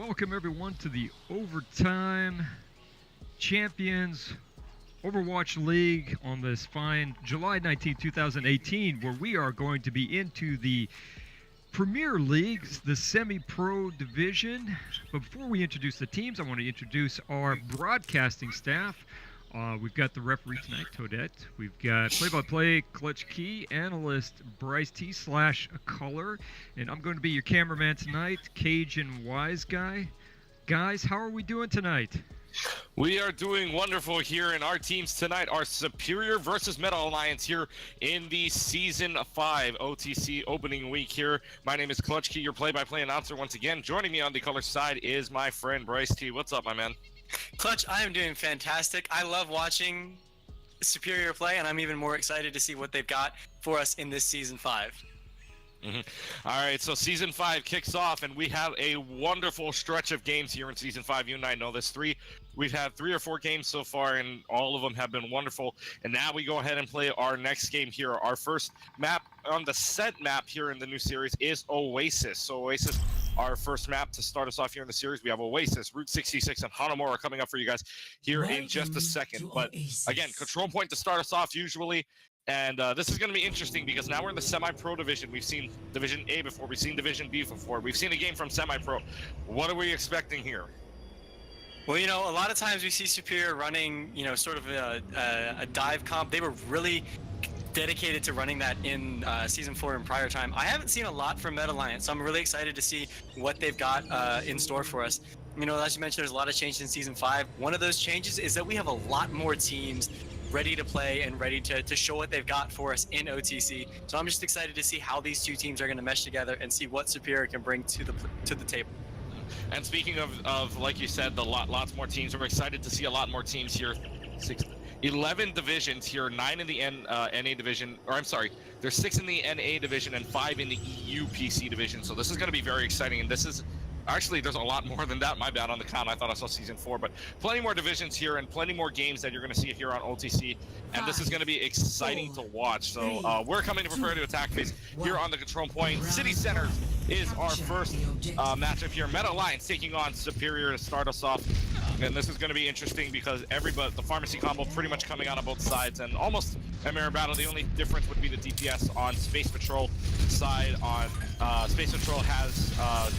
Welcome everyone to the Overtime Champions Overwatch League on this fine July 19, 2018, where we are going to be into the Premier Leagues, the semi-pro division. But before we introduce the teams, I want to introduce our broadcasting staff. We've got the referee tonight, Toadette. We've got play-by-play Clutch Key analyst Bryce T / Color, and I'm going to be your cameraman tonight, Cajun Wise Guy. Guys, how are we doing tonight? We are doing wonderful here, and our teams tonight are Superior versus Meta Alliance here in the Season 5 OTC opening week here. My name is Clutch Key, your play-by-play announcer once again. Joining me on the color side is my friend Bryce T. What's up, my man? Clutch, I am doing fantastic. I love watching Superior play, and I'm even more excited to see what they've got for us in this Season 5. All right, so Season 5 kicks off, and we have a wonderful stretch of games here in Season 5. You and I know this. We've had 3 or 4 games so far, and all of them have been wonderful. And now we go ahead and play our next game here. Our first map on the set map here in the new series is Oasis. So Oasis, our first map to start us off here in the series. We have Oasis, Route 66, and Hanamura coming up for you guys here in just a second. But again, control point to start us off usually. And this is going to be interesting because now we're in the semi-pro division. We've seen Division A before. We've seen Division B before. We've seen a game from semi-pro. What are we expecting here? Well, you know, a lot of times we see Superior running, you know, sort of a dive comp. They were really dedicated to running that in Season 4 in prior time. I haven't seen a lot from Meta Alliance, so I'm really excited to see what they've got in store for us. You know, as you mentioned, there's a lot of changes in Season 5. One of those changes is that we have a lot more teams ready to play and ready to show what they've got for us in OTC. So I'm just excited to see how these two teams are going to mesh together and see what Superior can bring to the table. And speaking of like you said, lots more teams. We're excited to see a lot more teams here. 11 divisions here, 9 in the NA division, or I'm sorry, there's 6 in the NA division and 5 in the EU PC division. So this is going to be very exciting, and this is actually, there's a lot more than that. My bad on the count. I thought I saw Season 4, but plenty more divisions here and plenty more games that you're going to see here on OTC. And this is going to be exciting to watch. So we're coming to prepare to attack phase here on the control point. City Center is our first matchup here. Meta Alliance taking on Superior to start us off. And this is going to be interesting because the pharmacy combo pretty much coming out on both sides and almost a mirror battle. The only difference would be the DPS on Space Patrol side. On Space Patrol has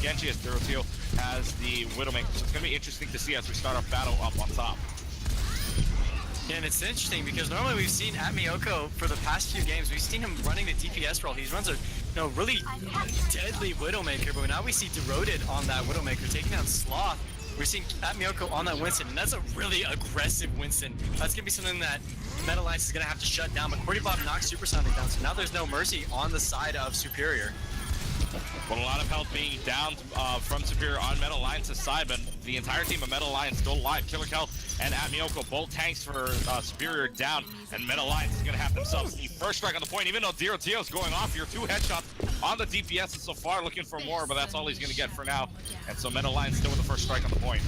Genji as Durotio, has the Widowmaker. So it's going to be interesting to see as we start our battle up on top. Yeah, and it's interesting because normally we've seen Atmioko for the past few games, we've seen him running the DPS role. He runs a really deadly Widowmaker, but now we see Deroded on that Widowmaker taking down Sloth. We're seeing Atmioko on that Winston, and that's a really aggressive Winston. That's going to be something that Meta Alliance is going to have to shut down, but Cordy Bob knocks Supersonic down, so now there's no mercy on the side of Superior. But a lot of health being down from Superior on Meta Alliance's side, but the entire team of Meta Alliance still alive. Killer Kel and Atmioko, both tanks for Superior down, and Meta Alliance is going to have themselves the first strike on the point, even though Durotio is going off here. 2 headshots on the DPS so far, looking for more, but that's all he's going to get for now. And so Meta Alliance still with the first strike on the point.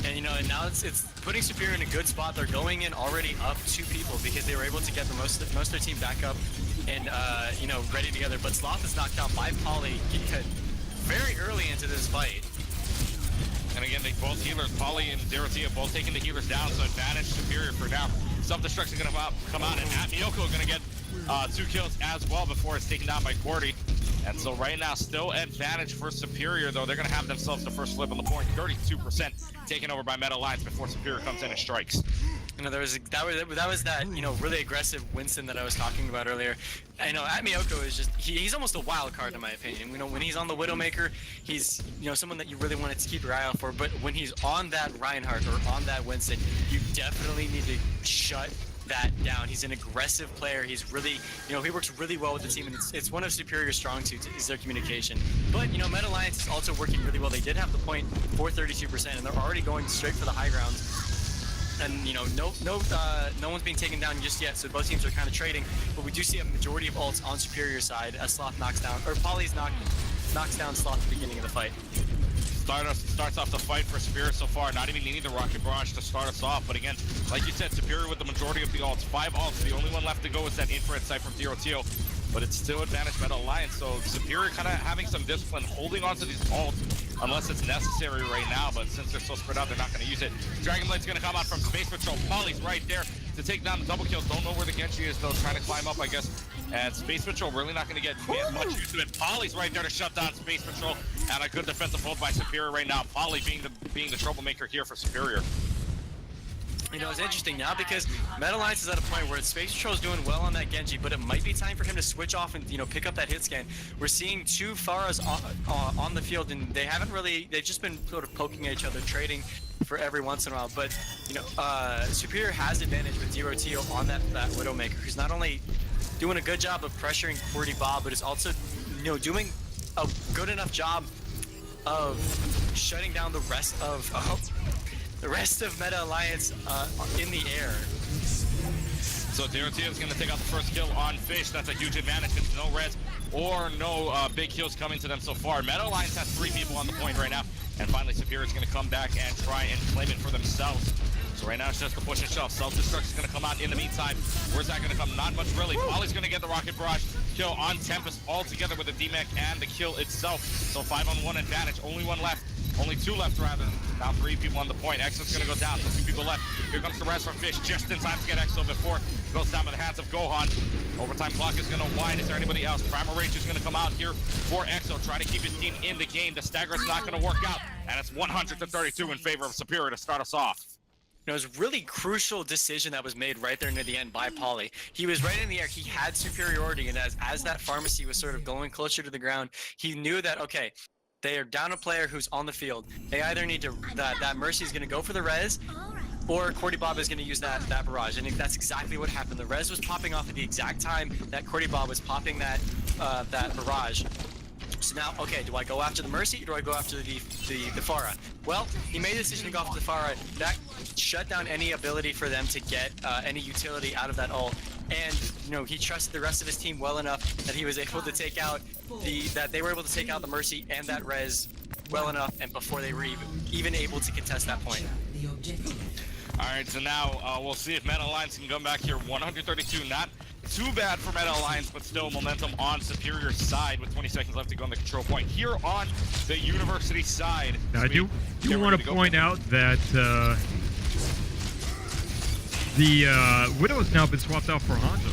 And you know, and now it's putting Superior in a good spot. They're going in already up 2 people because they were able to get most of their team back up and you know, ready together. But Sloth is knocked out by Polly very early into this fight. And again, they both healers, Polly and Durotio, both taking the healers down, so advantage Superior for now. Self-destruction going to come out, and Atmioko going to get 2 kills as well before it's taken down by Cordy. And so right now, still advantage for Superior, though. They're going to have themselves the first flip on the point, 32% taken over by Meta Alliance before Superior comes in and strikes. You know, that was that, you know, really aggressive Winston that I was talking about earlier. I know Atmioko is just, he's almost a wild card in my opinion. You know, when he's on the Widowmaker, he's, you know, someone that you really wanted to keep your eye out for. But when he's on that Reinhardt or on that Winston, you definitely need to shut that down. He's an aggressive player. He's really, you know, he works really well with the team, and it's one of Superior's strong suits is their communication. But, you know, Meta Alliance is also working really well. They did have the point for 32%, and they're already going straight for the high grounds. And, you know, no one's being taken down just yet, so both teams are kind of trading. But we do see a majority of ults on Superior side as Sloth knocks down, or Polly's knocks down Sloth at the beginning of the fight. Starts off the fight for Superior so far, not even needing the Rocket Barrage to start us off. But again, like you said, Superior with the majority of the ults, 5 ults. The only one left to go is that infrared sight from Durotio. but it's still advantage Meta Alliance. So Superior kind of having some discipline, holding on to these ults, unless it's necessary right now, but since they're so spread out, they're not going to use it. Dragonblade's going to come out from Space Patrol. Polly's right there to take down the double kills. Don't know where the Genji is, though, trying to climb up, I guess. And Space Patrol really not going to get much use of it. Polly's right there to shut down Space Patrol, and a good defensive hold by Superior right now. Polly being the troublemaker here for Superior. You know, it's interesting now because Meta Alliance is at a point where Space Patrol is doing well on that Genji, but it might be time for him to switch off and, you know, pick up that hit scan. We're seeing two Pharahs on the field, and they haven't really, they've just been sort of poking at each other, trading for every once in a while. But, you know, Superior has advantage with Zero Teal on that Widowmaker, who's not only doing a good job of pressuring QWERTY Bob, but is also, you know, doing a good enough job of shutting down the rest of Meta Alliance in the air. So Dorothea is going to take out the first kill on Fish. That's a huge advantage. It's no res or no big kills coming to them so far. Meta Alliance has 3 people on the point right now. And finally, Superior is going to come back and try and claim it for themselves. So right now, it's just the push and shove. Self-destruct is going to come out in the meantime. Where's that going to come? Not much, really. Polly's going to get the rocket barrage kill on Tempest all together with the D-Mech and the kill itself. So 5-on-1 advantage. Only 1 left. Only 2 left, rather. Now 3 people on the point. Exo's going to go down, so 2 people left. Here comes the rest from Fish, just in time to get Exo before it goes down by the hands of Gohan. Overtime clock is going to wind. Is there anybody else? Primal Rage is going to come out here for Exo, try to keep his team in the game. The stagger is not going to work out, and it's 100-32 in favor of Superior to start us off. It was a really crucial decision that was made right there near the end by Polly. He was right in the air. He had superiority, and as that pharmacy was sort of going closer to the ground, he knew that, okay, they are down a player who's on the field. They either need to, that Mercy is going to go for the res, or QWERTY Bob is going to use that barrage. And that's exactly what happened. The res was popping off at the exact time that QWERTY Bob was popping that barrage. So now, okay, do I go after the Mercy or do I go after the Pharah? Well, he made the decision to go after the Pharah. That shut down any ability for them to get any utility out of that ult. And, you know, he trusted the rest of his team well enough that he was able to take out that they were able to take out the Mercy and that res well enough, and before they were even able to contest that point. Alright, so now we'll see if Meta Alliance can come back here. 132, not too bad for Meta Alliance, but still momentum on Superior's side with 20 seconds left to go on the control point. Here on the University side. Now, I do want to point out that the Widow has now been swapped out for Hanzo.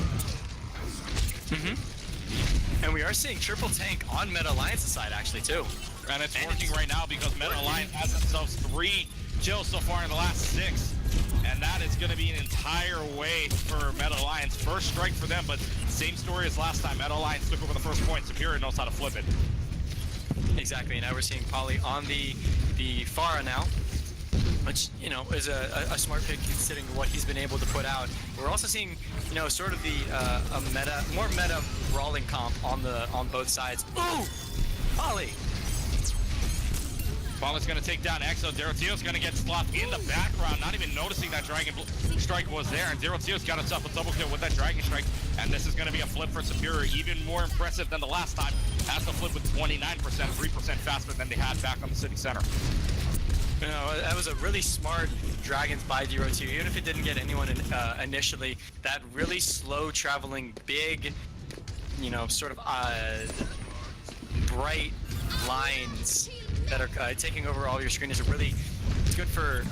And we are seeing triple tank on Meta Alliance's side actually too. And it's working right now because Meta Alliance has themselves 3 kills so far in the last 6. And that is going to be an entire way for Meta Alliance. First strike for them, but same story as last time. Meta Alliance took over the first point. Superior knows how to flip it. Exactly, and now we're seeing Polly on the Pharah now, which, you know, is a smart pick considering what he's been able to put out. We're also seeing, you know, sort of the more meta brawling comp on both sides. Ooh, Polly. Polly's going to take down Exo. Dorotheo's going to get slopped in the background, not even noticing that Dragon Strike was there. And Dorotheo's got himself a double kill with that Dragon Strike. And this is going to be a flip for Superior, even more impressive than the last time. Has the flip with 29%, 3% faster than they had back on the city center. You know, that was a really smart Dragons by Dorotheo. Even if it didn't get anyone initially, that really slow traveling, big, you know, sort of bright lines that are taking over all your screen is it's good for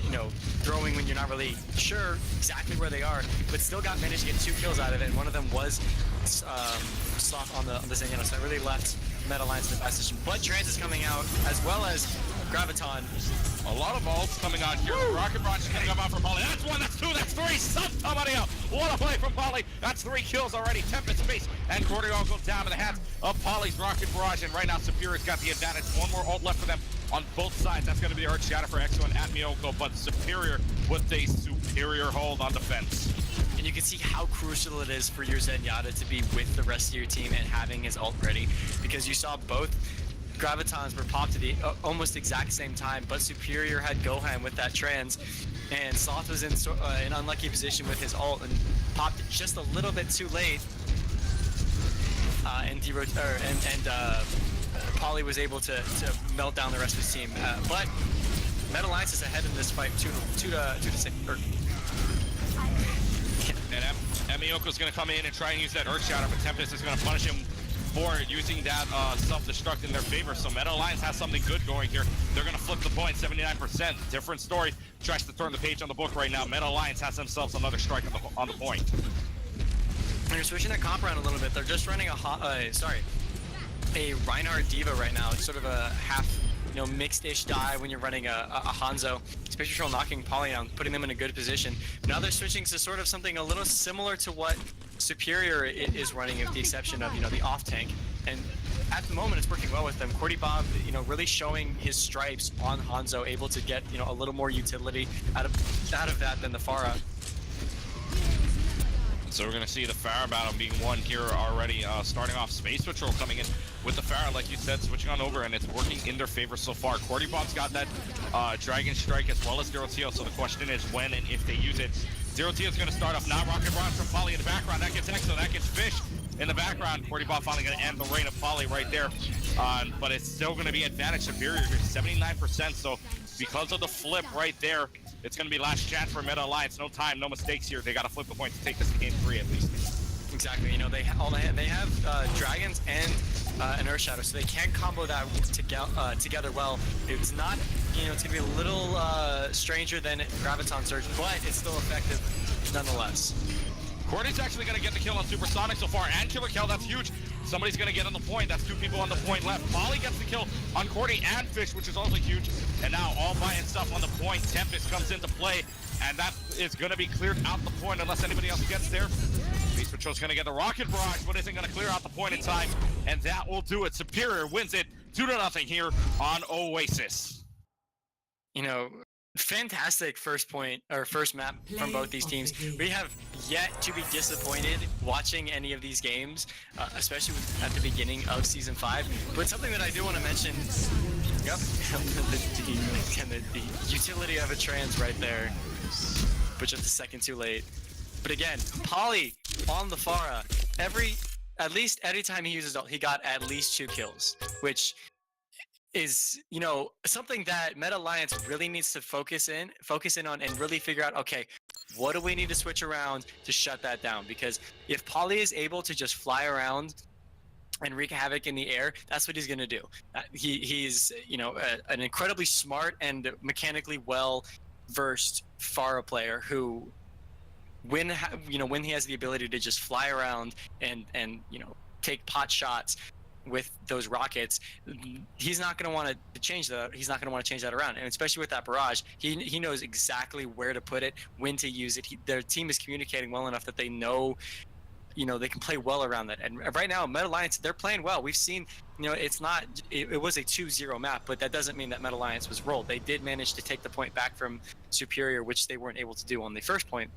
you know, throwing when you're not really sure exactly where they are, but still managed to get 2 kills out of it, and one of them was Sloth on the Zingano, so that really left Meta Alliance in the best position. But Trans is coming out, as well as Graviton. A lot of ults coming out here. Rocket Barrage is going to come out for Polly. That's 1, that's 2, that's 3. Somebody out. What a play from Polly. That's 3 kills already. Tempest, Space, and QWERTY all go down to the hands of Polly's Rocket Barrage. And right now, Superior's got the advantage. 1 more ult left for them on both sides. That's going to be the Earth Shatter for Exo and Atmioko, but Superior with a superior hold on defense. And you can see how crucial it is for your Zenyatta to be with the rest of your team and having his ult ready, because you saw both Gravitons were popped at the almost exact same time, but Superior had Gohan with that trans, and Sloth was in an unlucky position with his ult and popped it just a little bit too late. And Polly was able to melt down the rest of his team. But Meta Alliance is ahead in this fight, 2 to 6. And Amioko's going to come in and try and use that Earth Shatter, but Tempest is going to punish him before, using that self-destruct in their favor. So Meta Alliance has something good going here. They're going to flip the point, 79%. Different story. Tries to turn the page on the book right now. Meta Alliance has themselves another strike on the point. And they're switching their comp around a little bit. They're just running a Reinhardt Diva right now. It's sort of a half, mixed-ish die when you're running a Hanzo. Space Patrol knocking Poly down, putting them in a good position. Now they're switching to sort of something a little similar to what Superior is running, with the exception of, the off tank. And at the moment, it's working well with them. Cordy Bob, really showing his stripes on Hanzo, able to get, a little more utility out of that than the Pharah. So we're going to see the Pharah battle being won here already. Starting off, Space Patrol coming in with the Pharah, like you said, switching on over, and it's working in their favor so far. Cordy Bob's got that Dragon Strike as well as Derotio, so the question is when and if they use it. Derotio's going to start off now. Rocket Barrage from Poly in the background. That gets Exo, that gets Fish in the background. Cordy Bob finally going to end the reign of Poly right there. But it's still going to be advantage Superior here, 79%. So because of the flip right there, it's going to be last chance for Meta Alliance. No time, no mistakes here. They got to flip the point to take this to game 3 at least. Exactly. They have dragons and an Earth Shadow, so they can combo that together well. It's not, it's going to be a little stranger than Graviton Surge, but it's still effective nonetheless. Cordy's actually going to get the kill on Supersonic so far, and Killer Kill, that's huge. Somebody's going to get on the point. That's 2 people on the point left. Poly gets the kill on Cordy and Fish, which is also huge. And now all by itself on the point, Tempest comes into play, and that is going to be cleared out the point unless anybody else gets there. Space Patrol's going to get the Rocket Barrage, but isn't going to clear out the point in time, and that will do it. Superior wins it 2-0 here on Oasis. Fantastic first map from both these teams. We have yet to be disappointed watching any of these games, especially at the beginning of Season 5. But something that I do want to mention, the utility of a trans right there, but just a second too late. But again, Poly on the Pharah, every time he uses ult, he got at least 2 kills, which is, something that Meta Alliance really needs to focus in on and really figure out, okay, what do we need to switch around to shut that down? Because if Poly is able to just fly around and wreak havoc in the air, that's what he's going to do. He's, an incredibly smart and mechanically well-versed Pharah player who, when he has the ability to just fly around and take pot shots with those rockets, he's not going to want to change that. He's not going to want to change that around, and especially with that barrage, he knows exactly where to put it, when to use it. Their team is communicating well enough that they know, they can play well around that. And right now, Meta Alliance, they're playing well. We've seen, it was a 2-0 map, but that doesn't mean that Meta Alliance was rolled. They did manage to take the point back from Superior, which they weren't able to do on the first point.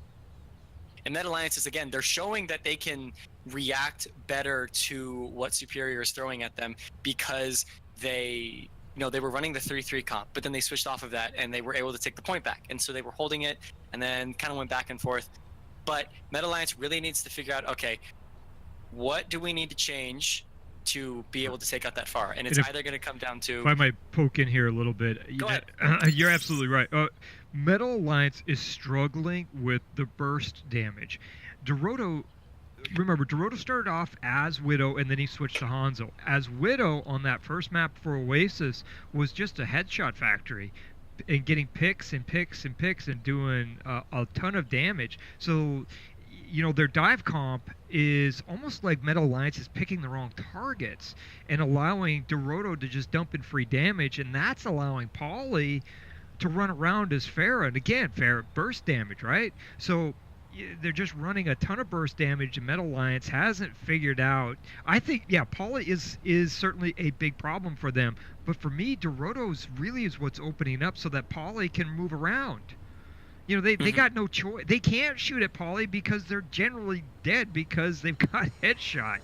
And Meta Alliance is, again, they're showing that they can react better to what Superior is throwing at them, because they were running the 3-3 comp, but then they switched off of that and they were able to take the point back. And so they were holding it and then kind of went back and forth. But Meta Alliance really needs to figure out, okay, what do we need to change to be able to take out that far? And it's either going to come down to... If I might poke in here a little bit. Go ahead. You're absolutely right. Meta Alliance is struggling with the burst damage. Remember, Dorado started off as Widow, and then he switched to Hanzo. As Widow on that first map for Oasis was just a headshot factory, and getting picks and picks and picks and doing a ton of damage. So, their dive comp is almost like Meta Alliance is picking the wrong targets and allowing Dorado to just dump in free damage, and that's allowing Poly to run around as Pharah. And again, Pharah burst damage, right? So they're just running a ton of burst damage, and Meta Alliance hasn't figured out. I think, Poly is certainly a big problem for them, but for me, Dorodo's really is what's opening up so that Poly can move around. They got no choice. They can't shoot at Poly because they're generally dead because they've got headshot.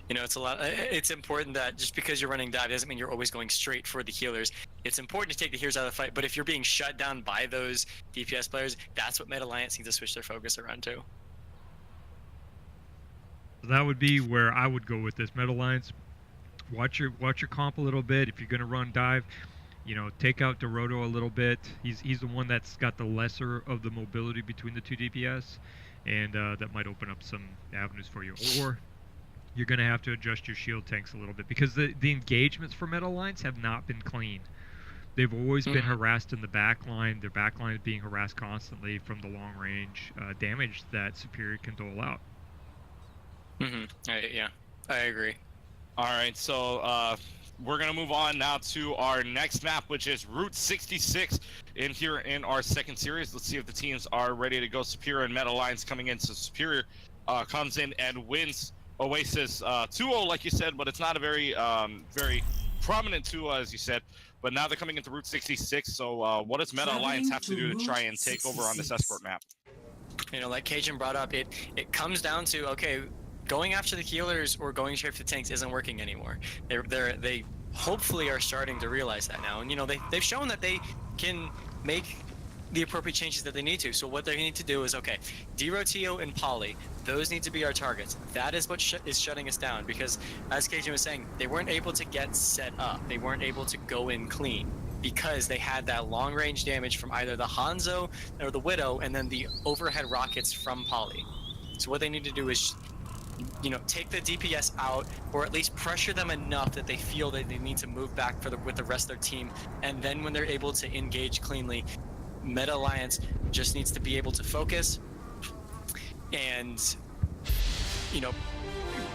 It's important that just because you're running dive doesn't mean you're always going straight for the healers. It's important to take the healers out of the fight, but if you're being shut down by those DPS players, that's what Meta Alliance needs to switch their focus around to. That would be where I would go with this. Meta Alliance, watch your comp a little bit. If you're going to run dive, take out Dorado a little bit. He's the one that's got the lesser of the mobility between the two DPS. and that might open up some avenues for you. Or you're going to have to adjust your shield tanks a little bit, because the engagements for Meta Alliance have not been clean. They've always been harassed in the back line. Their back line is being harassed constantly from the long range damage that Superior can dole out. Yeah, I agree. All right, so we're gonna move on now to our next map, which is Route 66 in here in our second series. Let's see if the teams are ready to go. Superior and Meta Alliance coming in. So Superior comes in and wins Oasis 2-0, like you said, but it's not a very very prominent 2-0, as you said. But now they're coming into Route 66. So what does Meta Alliance have to do to try and take over on this escort map? You know, like Cajun brought up, it comes down to, okay, going after the healers or going straight for the tanks isn't working anymore. They hopefully are starting to realize that now, and you know they've shown that they can make the appropriate changes that they need to. So what they need to do is, okay, Dirotio and Polly, those need to be our targets. That is what is shutting us down, because as Cajun was saying, they weren't able to get set up. They weren't able to go in clean because they had that long range damage from either the Hanzo or the Widow, and then the overhead rockets from Polly. So what they need to do is, you know, take the DPS out, or at least pressure them enough that they feel that they need to move back with the rest of their team. And then when they're able to engage cleanly, Meta Alliance just needs to be able to focus and, you know,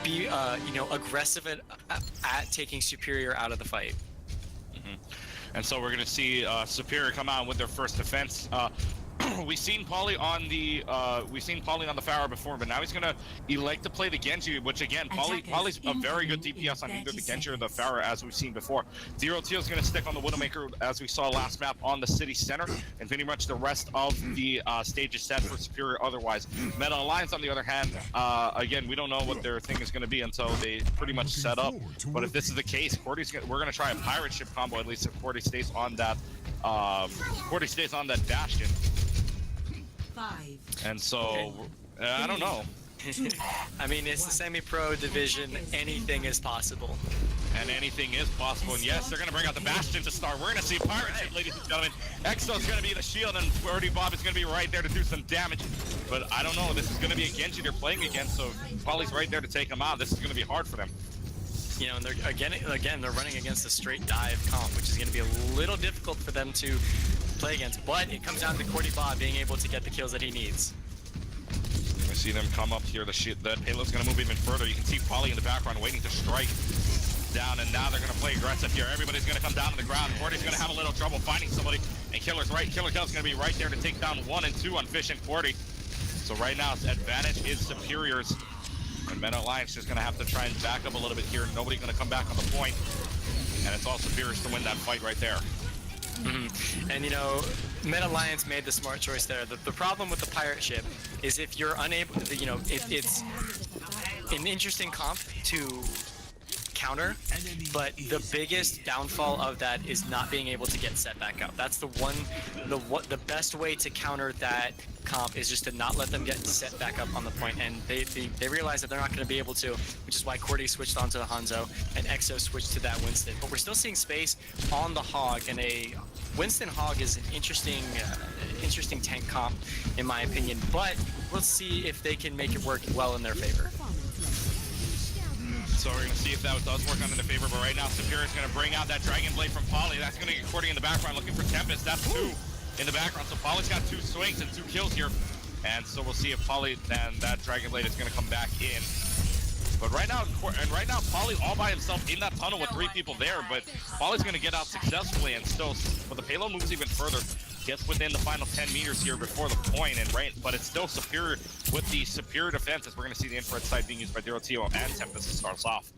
be aggressive at taking Superior out of the fight. And so we're gonna see Superior come out with their first defense. We've seen Polly on the Pharah before, but now he's gonna elect to play the Genji, which again, Polly's a very good DPS on either the Genji or the Pharah, as we've seen before. Dirotio's gonna stick on the Widowmaker, as we saw last map, on the city center, and pretty much the rest of the stage is set for Superior otherwise. Meta Alliance, on the other hand, again, we don't know what their thing is gonna be until they pretty much set up. But if this is the case, we're gonna try a pirate ship combo, at least if Cordy stays on that Bastion. And so, I don't know. I mean, it's the semi-pro division. Anything is possible. And anything is possible. And yes, they're going to bring out the Bastion to start. We're going to see pirate ship, ladies and gentlemen. Exo's going to be the shield, and Birdie Bob is going to be right there to do some damage. But I don't know. This is going to be a Genji they're playing against, so Polly's right there to take them out. This is going to be hard for them. You know, and they're again they're running against a straight dive comp, which is going to be a little difficult for them to play against. But it comes down to Cordy Bob being able to get the kills that he needs. I see them come up here. The payload's going to move even further. You can see Polly in the background waiting to strike down, and now they're going to play aggressive here. Everybody's going to come down to the ground. Cordy's going to have a little trouble finding somebody, and Killer's right. Killer Kell's going to be right there to take down 1 and 2 on Fish and Cordy. So right now, advantage is Superior's. And Meta Alliance is going to have to try and back up a little bit here. Nobody's going to come back on the point. And it's all Superior's to win that fight right there. And you know, Meta Alliance made the smart choice there. The problem with the pirate ship is if you're unable, you know, it's an interesting comp to counter, but the biggest downfall of that is not being able to get set back up. That's the best way to counter that comp is just to not let them get set back up on the point, and they realize that they're not going to be able to, which is why Cordy switched onto the Hanzo and Exo switched to that Winston. But we're still seeing space on the Hog, and a Winston Hog is an interesting tank comp in my opinion, but we'll see if they can make it work well in their favor. So we're going to see if that does work out in their favor, but right now Superior's going to bring out that Dragon Blade from Polly. That's going to get Cordy in the background looking for Tempest. That's 2 in the background, so Polly's got 2 swings and 2 kills here. And so we'll see if Polly and that Dragon Blade is going to come back in. But right now, Polly all by himself in that tunnel with 3 people there, but Polly's going to get out successfully, and still, but the payload moves even further. Gets within the final 10 meters here before the point, and but it's still Superior with the superior defense, as we're going to see the infrared sight being used by Dirotio and Tempest to start us off.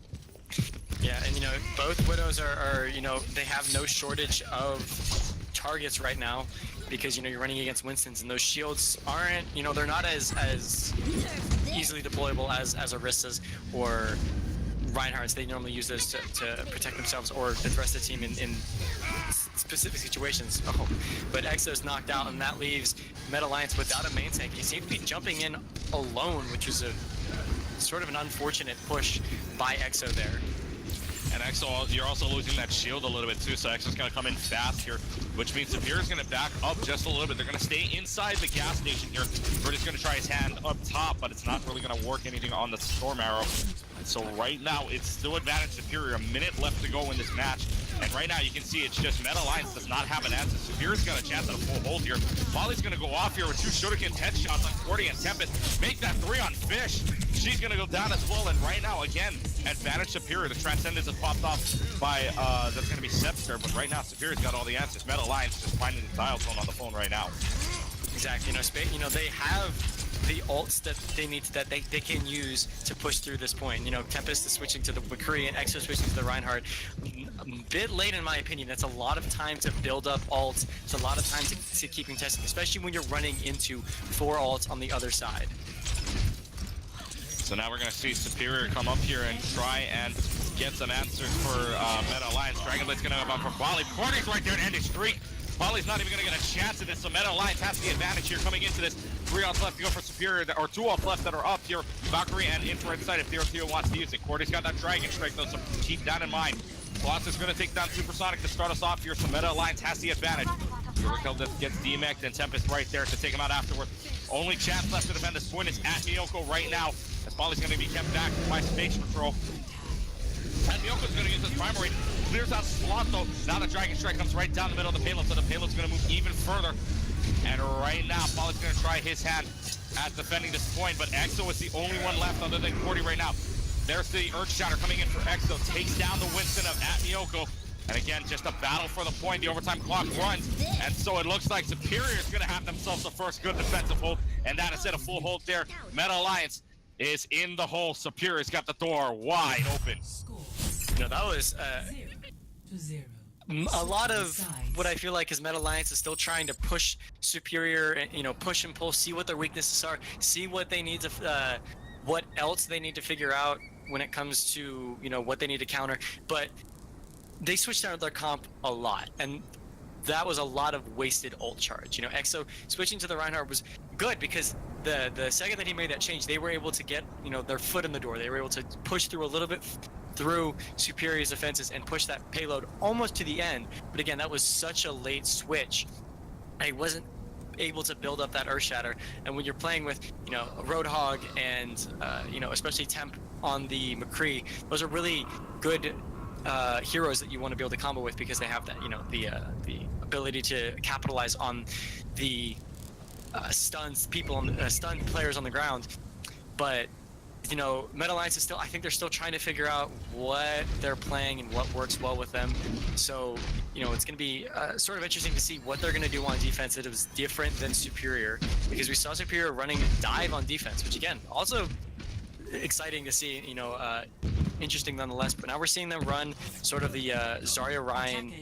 Yeah, and you know, both Widows are you know, they have no shortage of targets right now, because you know, you're running against Winstons, and those shields aren't, you know, they're not as easily deployable as Orisa's or Reinhardt's. They normally use those to protect themselves or the rest of the team in specific situations. But Exo's knocked out, and that leaves Meta Alliance without a main tank. He seems to be jumping in alone, which is a sort of an unfortunate push by Exo there. And Exo, you're also losing that shield a little bit too, so Exo's gonna come in fast here, which means Superior's gonna back up just a little bit. They're gonna stay inside the gas station here. Birdie's gonna try his hand up top, but it's not really gonna work anything on the Storm Arrow. And so right now, it's still advantage Superior. A minute left to go in this match. And right now, you can see it's just Meta Alliance does not have an answer. Superior's got a chance at a full hold here. Molly's gonna go off here with 2 shurikens headshots on Cordy and Tempest. Make that 3 on Fish. She's gonna go down as well. And right now, again, advantage Superior. The Transcendence has popped off by, that's gonna be Scepter. But right now, Superior's got all the answers. Meta Alliance just finding the dial tone on the phone right now. Exactly. They have the ults that they need that they can use to push through this point. Tempest is switching to the McCree and Exo switching to the Reinhardt. A bit late in my opinion. That's a lot of time to build up ults. It's a lot of time to keep testing, especially when you're running into 4 ults on the other side. So now we're gonna see Superior come up here and try and get some answers for Meta Alliance. Dragonblade's gonna go up for Bali. Cordy's right there to end his streak. Bali's not even gonna get a chance at this, so Meta Alliance has the advantage here coming into this. 3 ults left to go for Superior, or 2 ults left that are up here. Valkyrie and Infrared Sight if Theo wants to use it. Cordy's got that Dragon Strike though, so keep that in mind. Boss is gonna take down Supersonic to start us off here, so Meta Alliance has the advantage. Jericho gets DMA'd and Tempest right there to take him out afterwards. Only chance left to defend this point is at Miyoko right now, as Bali's gonna be kept back by Space Patrol. And Miyoko's gonna use his primary. Clears out slot though. Now the Dragon Strike comes right down the middle of the payload, so the payload's gonna move even further. And right now, Bali's gonna try his hand at defending this point, but Exo is the only one left other than Cordy right now. There's the Earthshatter coming in for Exo. Takes down the Winston of at Miyoko. And again, just a battle for the point. The overtime clock runs. And so it looks like Superior is going to have themselves the first good defensive hold. And that instead of full hold there, Meta Alliance is in the hole. Superior's got the door wide open. That was a lot of what I feel like is Meta Alliance is still trying to push Superior and, push and pull, see what their weaknesses are, see what they need to, what else they need to figure out when it comes to, what they need to counter. But they switched out their comp a lot, and that was a lot of wasted ult charge. Exo switching to the Reinhardt was good because the second that he made that change, they were able to get, their foot in the door. They were able to push through a little bit through Superior's defenses and push that payload almost to the end. But again, that was such a late switch. I wasn't able to build up that Earthshatter. And when you're playing with, a Roadhog and, especially Temp on the McCree, those are really good heroes that you want to be able to combo with because they have that, the ability to capitalize on the stunned players on the ground. But Meta Alliance is still, I think they're still trying to figure out what they're playing and what works well with them. So, it's going to be sort of interesting to see what they're going to do on defense. It was different than Superior because we saw Superior running dive on defense, which again, also exciting to see, interesting nonetheless. But now we're seeing them run sort of the Zarya Ryan.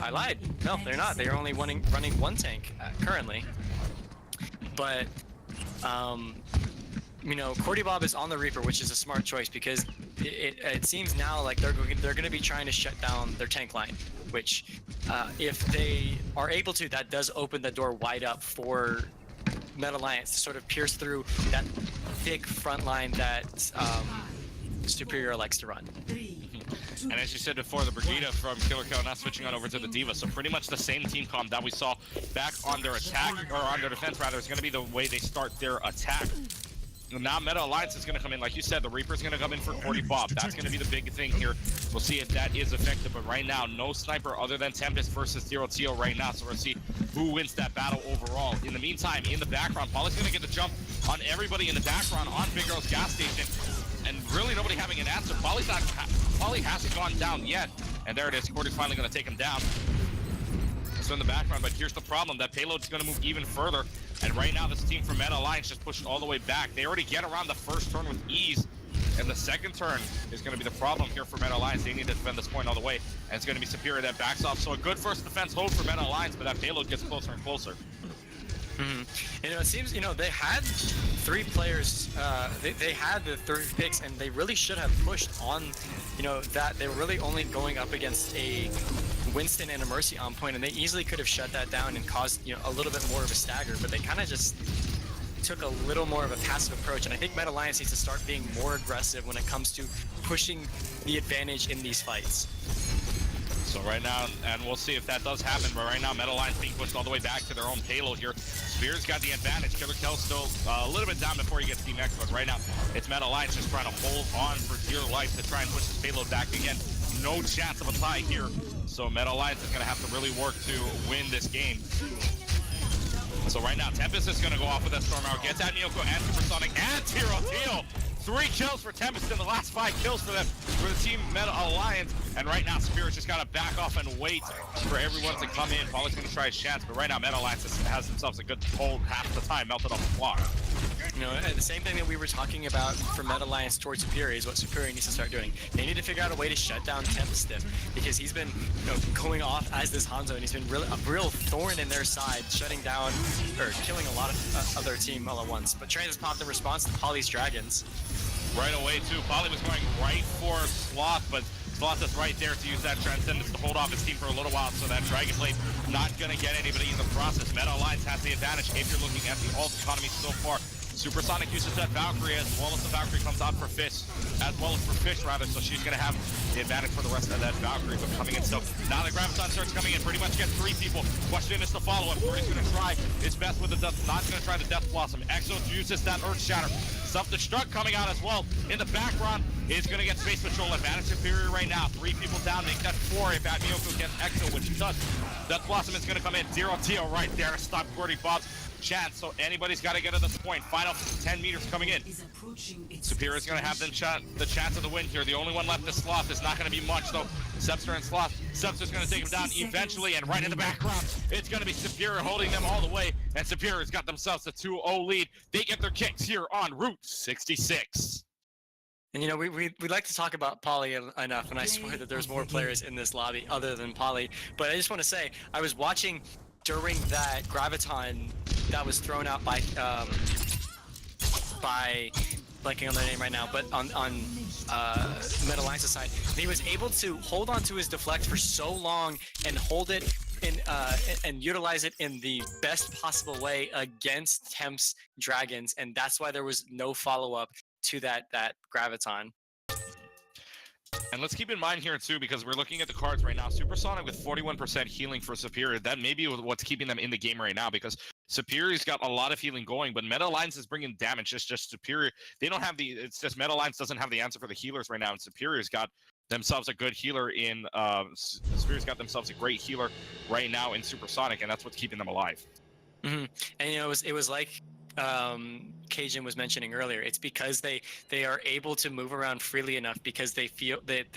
I lied. No, they're not. They're only running one tank currently. But, Cordy Bob is on the Reaper, which is a smart choice because it seems now like they're going to be trying to shut down their tank line, which if they are able to, that does open the door wide up for Meta Alliance to sort of pierce through that thick front line that Superior likes to run. And as you said before, the Brigitte from Killer Cow now switching on over to the D.Va, so pretty much the same team comp that we saw back on their attack, or on their defense rather, is going to be the way they start their attack. Now Meta Alliance is going to come in, like you said, the Reaper's going to come in for Cordy Bob. That's going to be the big thing here. We'll see if that is effective, but right now, no sniper other than Tempest versus Zero Tio right now, so we're going to see who wins that battle overall. In the meantime, in the background, Polly's going to get the jump on everybody in the background on Big Girl's gas station, and really nobody having an answer. Polly hasn't gone down yet, and there it is. Cordy's finally going to take him down. So in the background, but here's the problem. That payload's going to move even further. And right now, this team from Meta Alliance just pushed all the way back. They already get around the first turn with ease. And the second turn is going to be the problem here for Meta Alliance. They need to defend this point all the way. And it's going to be Superior that backs off. So a good first defense hold for Meta Alliance, but that payload gets closer and closer. It seems, they had 3 players, they had the 3 picks, and they really should have pushed on, that they were really only going up against a Winston and a Mercy on point, and they easily could have shut that down and caused, a little bit more of a stagger, but they kind of just took a little more of a passive approach, and I think Meta Alliance needs to start being more aggressive when it comes to pushing the advantage in these fights. So right now, and we'll see if that does happen, but right now Meta Alliance being pushed all the way back to their own payload here. Spears got the advantage. Killer Kel's still a little bit down before he gets Team X, but right now it's Meta Alliance just trying to hold on for dear life to try and push this payload back again. No chance of a tie here, so Meta Alliance is going to have to really work to win this game. So right now, Tempest is going to go off with that Storm Arrow, gets at Miyoko and Supersonic and Tiro. 3 kills for Tempest in the last 5 kills for them, for the Team Meta Alliance. And right now, Spirit's just got to back off and wait for everyone to come in. Polly's going to try his chance, but right now, Meta Alliance has themselves a good hold half the time, melted off the block. You know, the same thing that we were talking about for Meta Alliance towards Superior is what Superior needs to start doing. They need to figure out a way to shut down Tempest, because he's been, you know, going off as this Hanzo, and he's been a real thorn in their side, shutting down or killing a lot of their team all at once. But Trans has popped in response to Polly's Dragons. Right away, too. Polly was going right for Sloth, but Sloth is right there to use that Transcendence to hold off his team for a little while, so that Dragon Blade not going to get anybody in the process. Meta Alliance has the advantage if you're looking at the ult economy so far. Supersonic uses that Valkyrie, as well as the Valkyrie comes out for Fish, so she's going to have the advantage for the rest of that Valkyrie, but coming in still. Now the Graviton starts coming in, pretty much gets 3 people. Question is to follow him. He's going to try his best with the Death, not going to try the Death Blossom. Exo uses that Earth Shatter. Self-destruct coming out as well. In the background is going to get Space Patrol. Advantage Superior right now. 3 people down, make that 4 if that Miyoko gets Exo, which he does. Death Blossom is going to come in. Zero Tio right there to stop Gordy Bob's chance, so anybody's got to get to this point. Final 10 meters coming in. Superior is going to have the chance of the win here. The only one left is Sloth. It's not going to be much, though. Sebster and Sloth. Sebster's going to take him down eventually, and right in the background, it's going to be Superior holding them all the way, and Superior's got themselves a 2-0 lead. They get their kicks here on Route 66. And you know, we like to talk about Polly enough, and I swear that there's more players in this lobby other than Polly. But I just want to say, I was watching during that Graviton that was thrown out by blanking on their name right now, but on Meta Alliance's side, he was able to hold on to his deflect for so long and hold it in and utilize it in the best possible way against Temp's Dragons, and that's why there was no follow-up to that Graviton. And let's keep in mind here too, because we're looking at the cards right now. Supersonic with 41% healing for Superior. That may be what's keeping them in the game right now, because Superior's got a lot of healing going, but Meta Alliance is bringing damage. It's just Superior. They don't have it's just Meta Alliance doesn't have the answer for the healers right now, and Superior's got themselves a good healer in, Superior's got themselves a great healer right now in Supersonic, and that's what's keeping them alive. Mm-hmm. And you know, it was like Cajun was mentioning earlier, it's because they are able to move around freely enough, because they feel that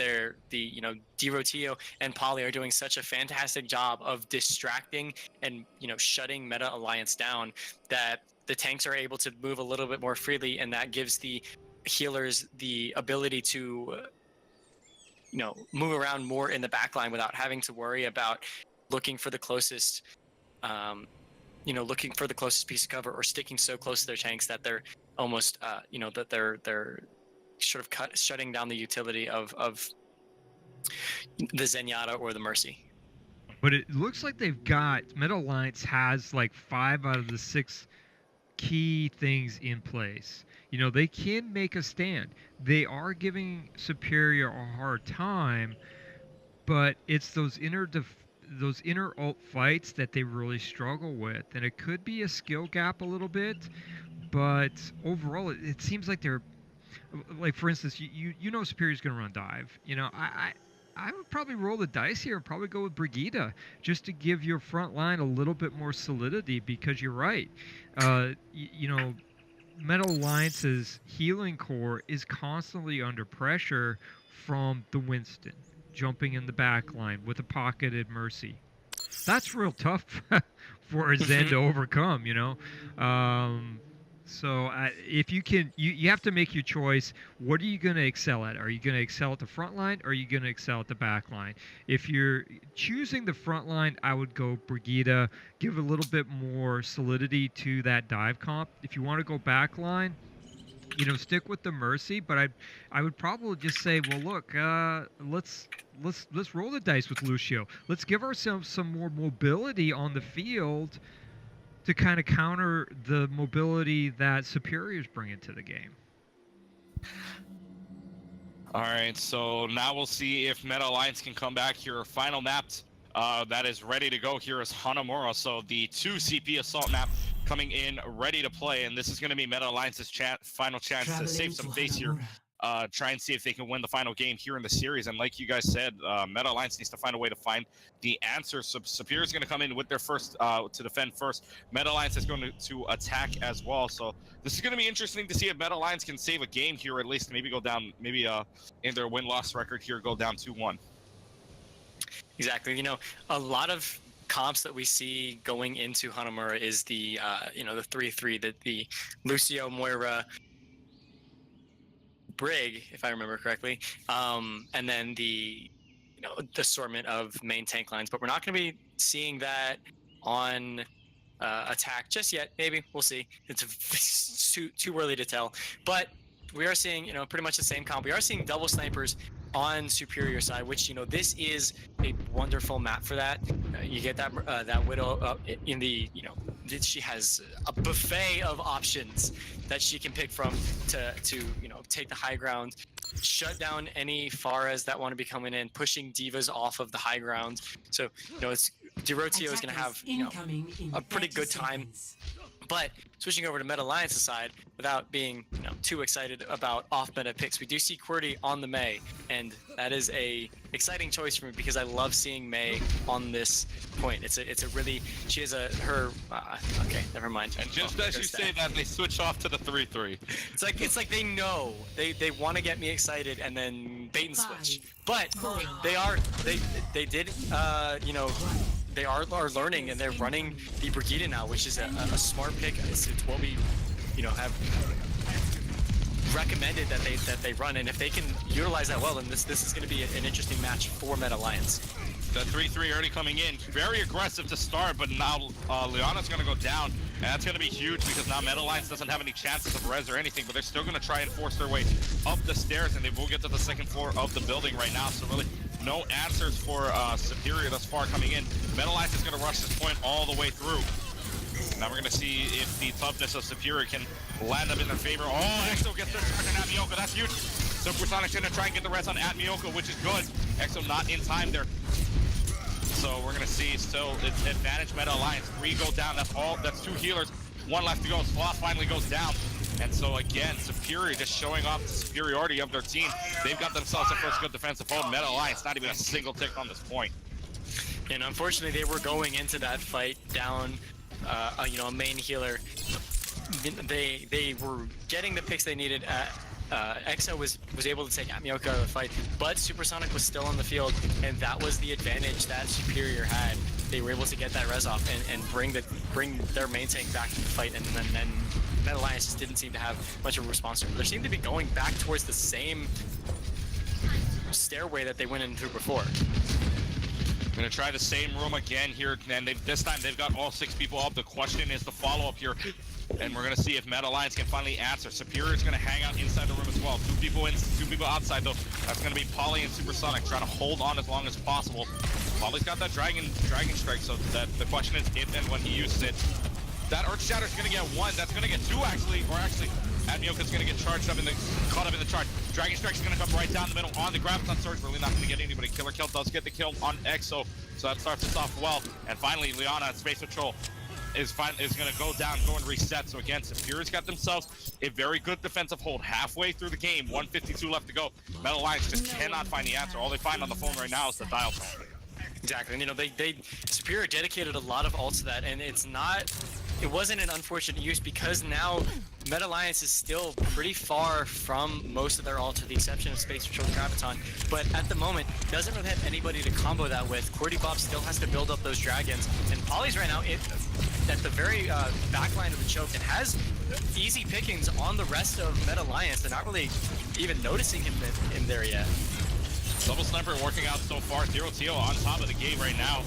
Dirotio and Polly are doing such a fantastic job of distracting and, you know, shutting Meta Alliance down, that the tanks are able to move a little bit more freely, and that gives the healers the ability to move around more in the backline without having to worry about looking for the closest piece of cover, or sticking so close to their tanks that they're almost, that they're sort of shutting down the utility of the Zenyatta or the Mercy. But it looks like Meta Alliance has like 5 out of the 6 key things in place. You know, they can make a stand. They are giving Superior a hard time, but it's those inner ult fights that they really struggle with, and it could be a skill gap a little bit, but overall it seems like they're like, for instance, you know Superior's gonna run dive. You know, I would probably roll the dice here and probably go with Brigitte, just to give your front line a little bit more solidity, because you're right, you know, Meta Alliance's healing core is constantly under pressure from the Winston jumping in the back line with a pocketed Mercy. That's real tough for a Zen to overcome, you know. So if you can, you have to make your choice. What are you going to excel at? Are you going to excel at the front line, or are you going to excel at the back line? If you're choosing the front line, I would go Brigitte. Give a little bit more solidity to that dive comp. If you want to go back line, you know, stick with the Mercy, but I would probably just say, well, look, let's roll the dice with Lucio. Let's give ourselves some more mobility on the field, to kind of counter the mobility that Superior's bringing to the game. All right, so now we'll see if Meta Alliance can come back here. Final map that is ready to go here is Hanamura. So the 2 CP Assault map coming in ready to play, and this is going to be Meta Alliance's final chance to save some face here. Try and see if they can win the final game here in the series. And like you guys said, Meta Alliance needs to find a way to find the answer. So Superior is going to come in with their first to defend first. Meta Alliance is going to attack as well. So this is going to be interesting to see if Meta Alliance can save a game here, or at least maybe go down, maybe in their win-loss record here, go down 2-1. Exactly. You know, a lot of comps that we see going into Hanamura is the you know, the 3-3, that the Lucio, Moira, Brig, if I remember correctly, and then the, you know, the assortment of main tank lines. But we're not going to be seeing that on attack just yet. Maybe we'll see. It's too early to tell. But we are seeing, you know, pretty much the same comp. We are seeing double snipers on Superior side, which, you know, this is a wonderful map for that. You get that that Widow in the, you know, she has a buffet of options that she can pick from to you know, take the high ground, shut down any Pharahs that want to be coming in, pushing divas off of the high ground. So, you know, it's Derotio is going to have, you know, a pretty good time. But switching over to Meta Alliance's side, without being, you know, too excited about off-meta picks, we do see QWERTY on the Mei, and that is a exciting choice for me because I love seeing Mei on this point. It's a really, she has her okay, never mind. And just as you say that, they switch off to the 3-3. It's like they know they want to get me excited and then bait and switch. But they did you know, they are learning, and they're running the Brigida now, which is a smart pick. It's what we, you know, have recommended that they run, and if they can utilize that well, then this is going to be an interesting match for Meta Alliance. The 3-3 already coming in, very aggressive to start, but now Liana's going to go down, and that's going to be huge because now Meta Alliance doesn't have any chances of res or anything, but they're still going to try and force their way up the stairs, and they will get to the second floor of the building right now. So really, no answers for Superior thus far coming in. Meta Alliance is going to rush this point all the way through. Now we're going to see if the toughness of Superior can land up in their favor. Oh, Exo gets their turn at Miyoko. That's huge. Supersonic's going to try and get the res on at Miyoko, which is good. Exo not in time there. So we're going to see still advantage Meta Alliance. 3 go down. That's 2 healers. 1 left to go. Sloth finally goes down. And so again, Superior just showing off the superiority of their team. They've got themselves a first good defensive hold. Meta Alliance not even a single tick on this point. And unfortunately, they were going into that fight down, you know, a main healer. They were getting the picks they needed. Exo was able to take Miyoko out of the fight, but Supersonic was still on the field, and that was the advantage that Superior had. They were able to get that res off and bring their main tank back to the fight, and then Meta Alliance just didn't seem to have much of a response. They seemed to be going back towards the same stairway that they went in through before. Gonna try the same room again here, and this time they've got all 6 people up. The question is the follow-up here, and we're gonna see if Meta Alliance can finally answer. Superior's gonna hang out inside the room as well. 2 people in, 2 people outside though. That's gonna be Polly and Supersonic trying to hold on as long as possible. Polly's got that dragon strike, so that the question is if and when he uses it. That Earth Shatter's gonna get 1. That's gonna get 2 actually, or actually, Admioka's gonna get caught up in the charge. Dragon Strike's gonna come right down the middle on the Graviton Surge. Really not gonna get anybody. Killer Kill does get the kill on Exo, so that starts us off well. And finally, Liana at Space Patrol is gonna go down, go and reset. So again, Superior's got themselves a very good defensive hold halfway through the game. 152 left to go. Meta Alliance just cannot find the answer. All they find on the phone right now is the dial tone. Exactly, and you know, Superior dedicated a lot of ults to that, and it wasn't an unfortunate use because now Meta Alliance is still pretty far from most of their ults, with the exception of Space Patrol Graviton, but at the moment doesn't really have anybody to combo that with. QWERTY Bob still has to build up those dragons, and Polly's right now at the very back line of the choke and has easy pickings on the rest of Meta Alliance. They're not really even noticing him in there yet. Double Sniper working out so far. Derotio on top of the game right now.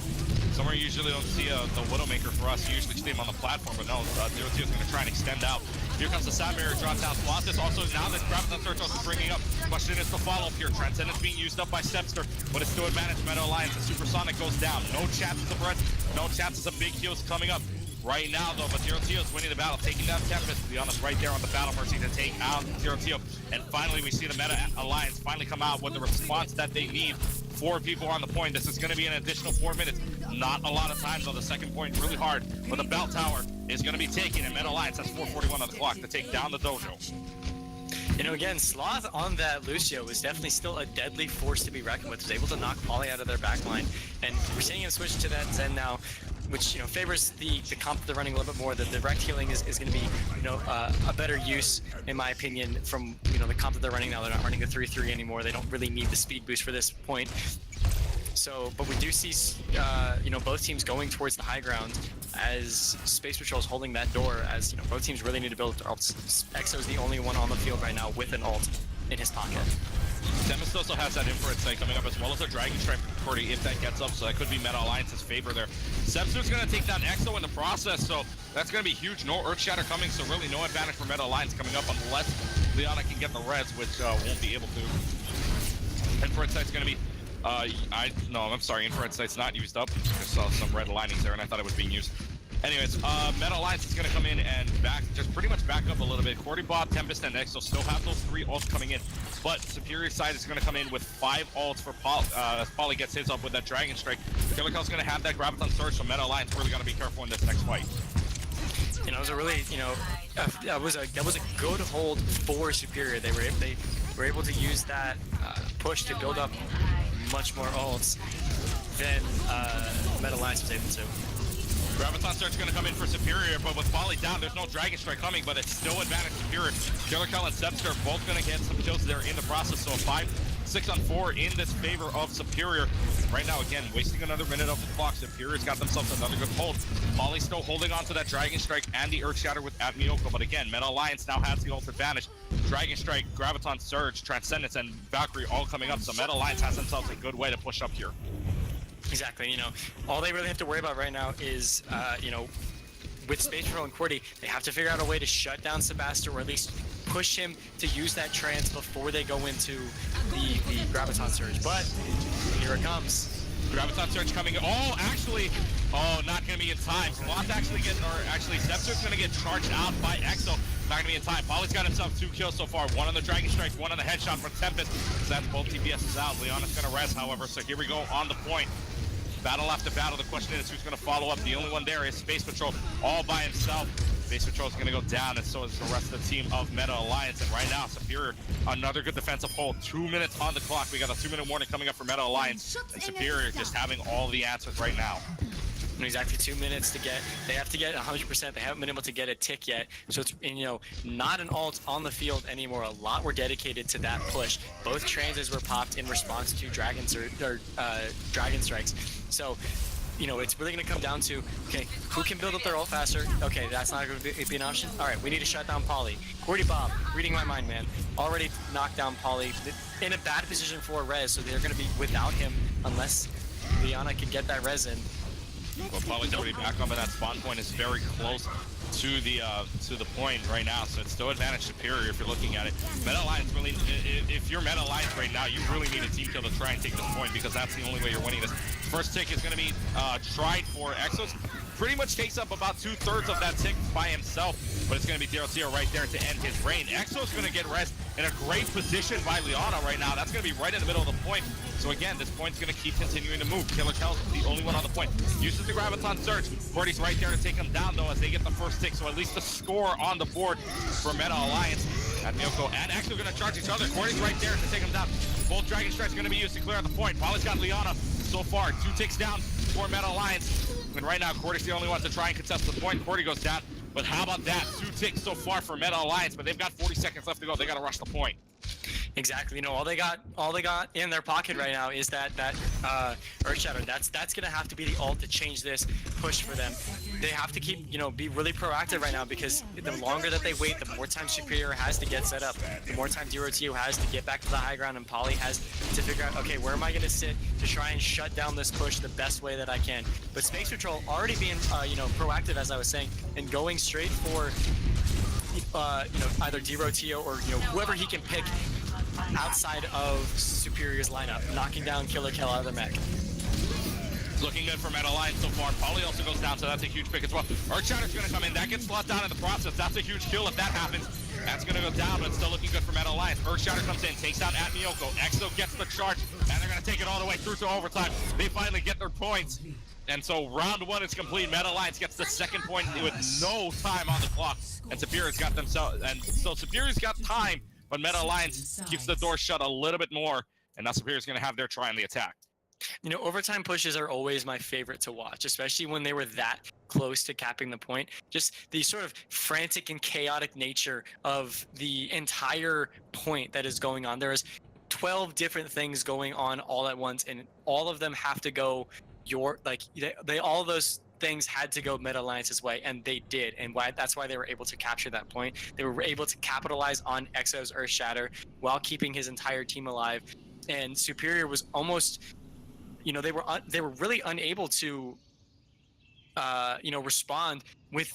Somewhere you usually don't see the Widowmaker for us. You usually see him on the platform, but no, Derotio's going to try and extend out. Here comes the Sound Barrier, drops out. Colossus also now that Graviton Surge also bringing up. Question is the follow-up here. Transcendence being used up by Stepster, but it's still advantage Meta Alliance. The Supersonic goes down. No chances of res, no chances of big heals coming up. right now, though, but Zero Tio's winning the battle, taking down Tempest, to be honest, right there on the Battle Mercy to take out Zero Tio. And finally, we see the Meta Alliance finally come out with the response that they need. 4 people on the point. This is going to be an additional 4 minutes. Not a lot of times on the second point, really hard. But the Bell Tower is going to be taken, and Meta Alliance has 4:41 on the clock to take down the dojo. You know, again, Sloth on that Lucio was definitely still a deadly force to be reckoned with. Was able to knock Poly out of their backline, and we're seeing him switch to that Zen now, which, you know, favors the comp that they're running a little bit more. The direct healing is going to be, you know, a better use, in my opinion, from, you know, the comp that they're running now. They're not running the 3-3 anymore. They don't really need the speed boost for this point. So, but we do see, you know, both teams going towards the high ground as Space Patrol is holding that door, as, you know, both teams really need to build their ults. Exo's the only one on the field right now with an ult in his pocket. Tempest also has that infrared sight coming up, as well as a Dragon Strike from Cordy if that gets up, so that could be Meta Alliance's favor there. Sebster's going to take down Exo in the process, so that's going to be huge. No Earth Shatter coming, so really no advantage for Meta Alliance coming up unless Liana can get the res, which won't be able to. Infrared sight's going to be no, I'm sorry, infrared sight's not used up. Just saw some red linings there and I thought it was being used. Anyways, Meta Alliance is going to come in and just pretty much back up a little bit. Cordy, Bob, Tempest, and Exo still have those 3 ults coming in, but Superior side is going to come in with 5 ults for as Poly gets his up with that Dragon Strike. Killer Cell's going to have that Graviton Surge, so Meta Alliance really got to be careful in this next fight. You know, it was a really, you know, that was a good hold for Superior. They were able to use that push to build up much more ults than Meta Alliance was able to. Graviton Surge going to come in for Superior, but with Poly down, there's no Dragon Strike coming, but it's still advantage Superior. Killer Cell and Sebster both going to get some kills there in the process, so 5-6-on-4 in this favor of Superior. Right now, again, wasting another minute of the clock. Superior's got themselves another good hold. Poly still holding on to that Dragon Strike and the Earth Shatter at Miyoko, but again, Meta Alliance now has the ult advantage. Dragon Strike, Graviton Surge, Transcendence, and Valkyrie all coming up, so Meta Alliance has themselves a good way to push up here. Exactly, you know, all they really have to worry about right now is, you know, with Space Patrol and Cordy, they have to figure out a way to shut down Sebastian, or at least push him to use that trance before they go into the Graviton Surge. But here it comes. Graviton Surge coming. Oh, actually, not going to be in time. Sloth actually Sebster's going to get charged out by Exo. Not going to be in time. Poly's got himself 2 kills so far. 1 on the Dragon Strike, 1 on the headshot from Tempest. So that's both TPSs out. Leona's going to res, however. So here we go on the point. Battle after battle. The question is who's going to follow up. The only one there is Space Patrol all by himself. Space Patrol is going to go down, and so is the rest of the team of Meta Alliance. And right now, Superior, another good defensive hold. 2 minutes on the clock. We got a 2-minute warning coming up for Meta Alliance. And Superior just having all the answers right now. Exactly 2 minutes to get. They have to get 100%. They haven't been able to get a tick yet. So it's, you know, not an ult on the field anymore. A lot were dedicated to that push. Both transes were popped in response to Dragon Strikes. So, you know, it's really going to come down to, okay, who can build up their ult faster? Okay, that's not going to be an option. All right, we need to shut down Poly. Cordy Bob, reading my mind, man. Already knocked down Poly in a bad position for res, so they're going to be without him unless Liana can get that res in. Well, Poly's already back up, and that spawn point is very close to the point right now, so it's still advantage Superior if you're looking at it. Meta Alliance really, if you're Meta Alliance right now, you really need a team kill to try and take this point, because that's the only way you're winning this. First tick is going to be tried for Exos. Pretty much takes up about 2/3 of that tick by himself, but it's going to be Zero Zero right there to end his reign. Exo's going to get rest in a great position by Liana right now. That's going to be right in the middle of the point. So again, this point's going to keep continuing to move. Killer Cell's the only one on the point. Uses the Graviton Surge. Cordy's right there to take him down, though, as they get the first tick. So at least a score on the board for Meta Alliance. And Miyoko and Exo going to charge each other. Cordy's right there to take him down. Both Dragon Strikes going to be used to clear out the point. Poly's got Liana so far. 2 ticks down for Meta Alliance. And right now, Cordy's the only one to try and contest the point. Cordy goes down. But how about that? 2 ticks so far for Meta Alliance, but they've got 40 seconds left to go. They got to rush the point. Exactly. You know, all they got in their pocket right now is that Earth Shatter. That's gonna have to be the ult to change this push for them. They have to keep, you know, be really proactive right now, because the longer that they wait, the more time Superior has to get set up, the more time Zero Tio has to get back to the high ground, and Poly has to figure out, okay, where am I gonna sit to try and shut down this push the best way that I can. But Space Patrol already being, you know, proactive, as I was saying, and going straight for, you know, either Zero Tio or, you know, whoever he can pick outside of Superior's lineup, knocking down Killer Kill out of their mech. Looking good for Meta Alliance so far. Polly also goes down, so that's a huge pick as well. Earthshatter's gonna come in. That gets slot down in the process. That's a huge kill if that happens. That's gonna go down, but it's still looking good for Meta Alliance. Earthshatter comes in, takes down Atmioko. Exo gets the charge, and they're gonna take it all the way through to overtime. They finally get their points. And so round one is complete. Meta Alliance gets the second point with no time on the clock. And Superior's got themselves, and so Superior's got time, but Meta Alliance keeps the door shut a little bit more. And now Superior's gonna have their try on the attack. You know, overtime pushes are always my favorite to watch, especially when they were that close to capping the point. Just the sort of frantic and chaotic nature of the entire point that is going on. There is 12 different things going on all at once, and all of them have to go they all of those things had to go Meta Alliance's way, and they did, and that's why they were able to capture that point. They were able to capitalize on Exo's Earthshatter while keeping his entire team alive, and Superior was almost, you know, they were really unable to, you know, respond with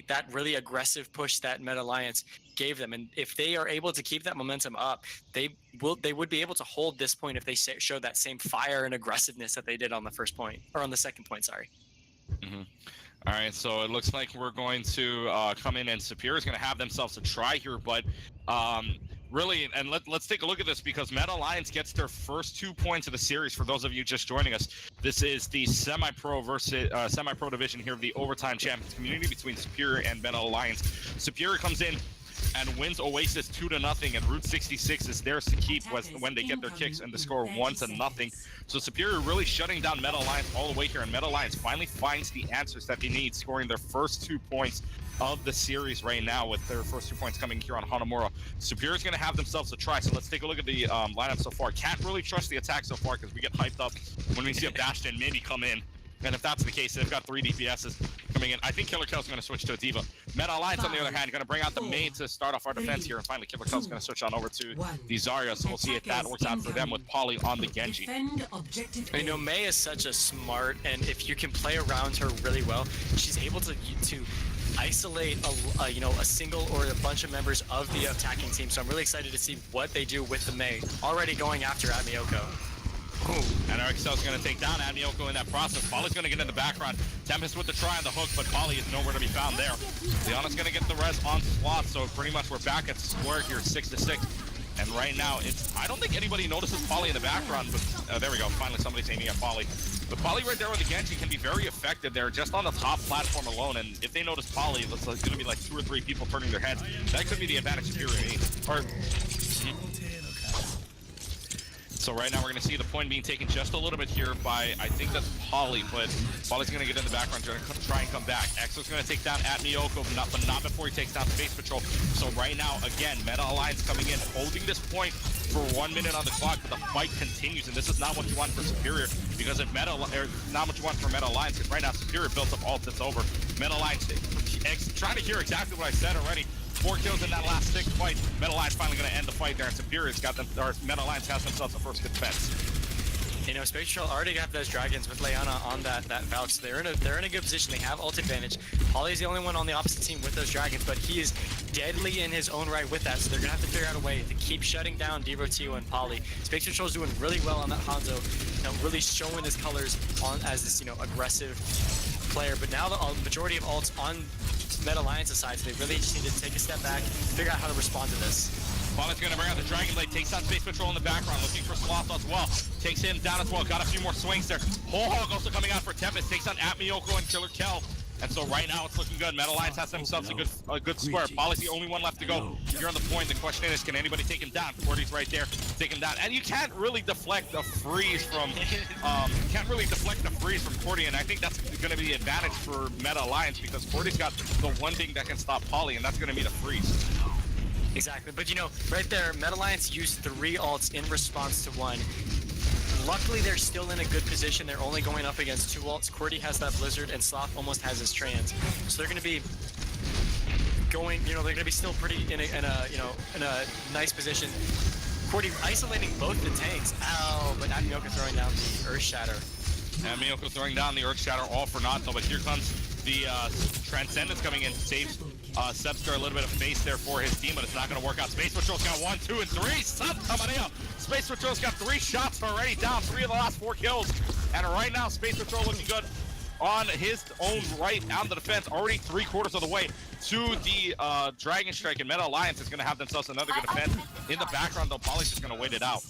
that really aggressive push that Meta Alliance gave them. And if they are able to keep that momentum up, they would be able to hold this point if they showed that same fire and aggressiveness that they did on the first point, or on the second point. Sorry. Mm-hmm. All right, so it looks like we're going to come in, and Superior's going to have themselves a try here, but really, and let's take a look at this, because Meta Alliance gets their first 2 points of the series. For those of you just joining us, this is the semi-pro versus semi-pro division here of the Overtime Champions community between Superior and Meta Alliance. Superior comes in and wins Oasis 2-0, and Route 66 is theirs to keep when they get their kicks, and the score 1-0. So Superior really shutting down Meta Alliance all the way here, and Meta Alliance finally finds the answers that they need, scoring their first 2 points of the series right now, with their first 2 points coming here on Hanamura. Superior's going to have themselves a try, so let's take a look at the lineup so far. Can't really trust the attack so far, because we get hyped up when we see a Bastion maybe come in. And if that's the case, they've got 3 DPSs coming in. I think Killer Kel's going to switch to a D.Va. Meta Alliance, on the other hand, going to bring out the main to start off our defense here. And finally, Killer Kel's going to switch on over to the Zarya. So we'll see if that works out for them with Polly on the Genji. You know, Mei is such a smart, and if you can play around her really well, she's able to isolate a single or a bunch of members of the attacking team. So I'm really excited to see what they do with the Mei. Already going after Atmioko. Ooh. And Excel's going to take down Atmioko in that process. Polly's going to get in the background. Tempest with the try on the hook, but Polly is nowhere to be found there. Leona's going to get the res on slot, so pretty much we're back at square here, 6-6. And right now, I don't think anybody notices Polly in the background, but there we go. Finally, somebody's aiming at Polly. But Polly right there with the Genji can be very effective there, just on the top platform alone. And if they notice Polly, it's going to be like 2 or 3 people turning their heads. That could be the advantage Superior needs. So right now we're going to see the point being taken just a little bit here by, I think that's Polly, but Polly's going to get in the background, try and come back. Exo's going to take down Atmioko, but not before he takes down Space Patrol. So right now, again, Meta Alliance coming in, holding this point for 1 minute on the clock, but the fight continues, and this is not what you want for Superior, because if not what you want for Meta Alliance, because right now Superior built up ult, it's over. Meta Alliance, trying to hear exactly what I said already. 4 kills in that last 6 fight. Meta Alliance finally going to end the fight there, and Superior's got them, or Meta Alliance has themselves the first defense. You know, Space Patrol already got those dragons with Leona on that Valk, so they're in a good position. They have ult advantage. Polly's the only one on the opposite team with those dragons, but he is deadly in his own right with that, so they're gonna have to figure out a way to keep shutting down Devotio and Polly. Space Patrol's doing really well on that Hanzo, you know, really showing his colors as this, you know, aggressive player. But now the majority of ults on Meta Alliance's side, so they really just need to take a step back, figure out how to respond to this. Polly's going to bring out the Dragon Blade, takes on Space Patrol in the background, looking for Sloth as well. Takes him down as well, got a few more swings there. Whole Hog also coming out for Tempest, takes on Atmioko and Killer Kel. And so right now it's looking good. Meta Alliance has themselves a good square. Polly's the only one left to go. You're on the point. The question is, can anybody take him down? Cordy's right there. Take him down. And you can't really deflect a freeze from Cordy, and I think that's going to be the advantage for Meta Alliance, because Cordy's got the one thing that can stop Polly, and that's going to be the freeze. Exactly, but you know, right there, Meta Alliance used 3 ults in response to 1. Luckily, they're still in a good position. They're only going up against 2 ults. Cordy has that Blizzard, and Sloth almost has his Trans. So they're going to be going, you know, they're going to be still pretty in a nice position. Cordy isolating both the tanks. Ow, but Atmioko throwing down the Earthshatter. Atmioko throwing down the Earthshatter, all for naught, though. But here comes the Transcendence coming in, saves Sebstar a little bit of face there for his team, but it's not going to work out. Space Patrol's got 1, 2, and 3. Santa Maria! Space Patrol's got 3 shots already down, 3 of the last 4 kills. And right now, Space Patrol looking good on his own right on the defense, already 3/4 of the way to the Dragon Strike, and Meta Alliance is going to have themselves another good defense. In the background, though, Poly's just going to wait it out.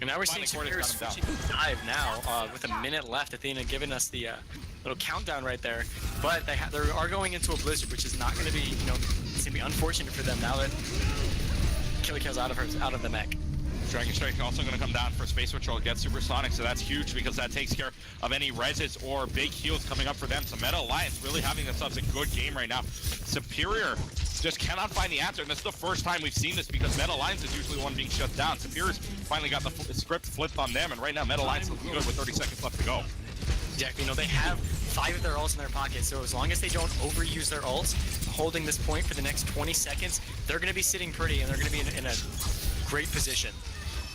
And now we're seeing Superior switching to dive now with a minute left. Athena giving us the little countdown right there. But they are going into a blizzard, which is not going to be, you know, it's going to be unfortunate for them now that Killer Kill's out of the mech. Dragon Strike also going to come down for Space Patrol, get Supersonic, so that's huge because that takes care of any reses or big heals coming up for them. So Meta Alliance really having themselves a good game right now. Superior just cannot find the answer, and this is the first time we've seen this because Meta Alliance is usually the one being shut down. Superior's finally got the script flipped on them, and right now Meta Alliance looking good with 30 seconds left to go. Exactly, you know, they have 5 of their ults in their pocket, so as long as they don't overuse their ults, holding this point for the next 20 seconds, they're going to be sitting pretty, and they're going to be in a great position.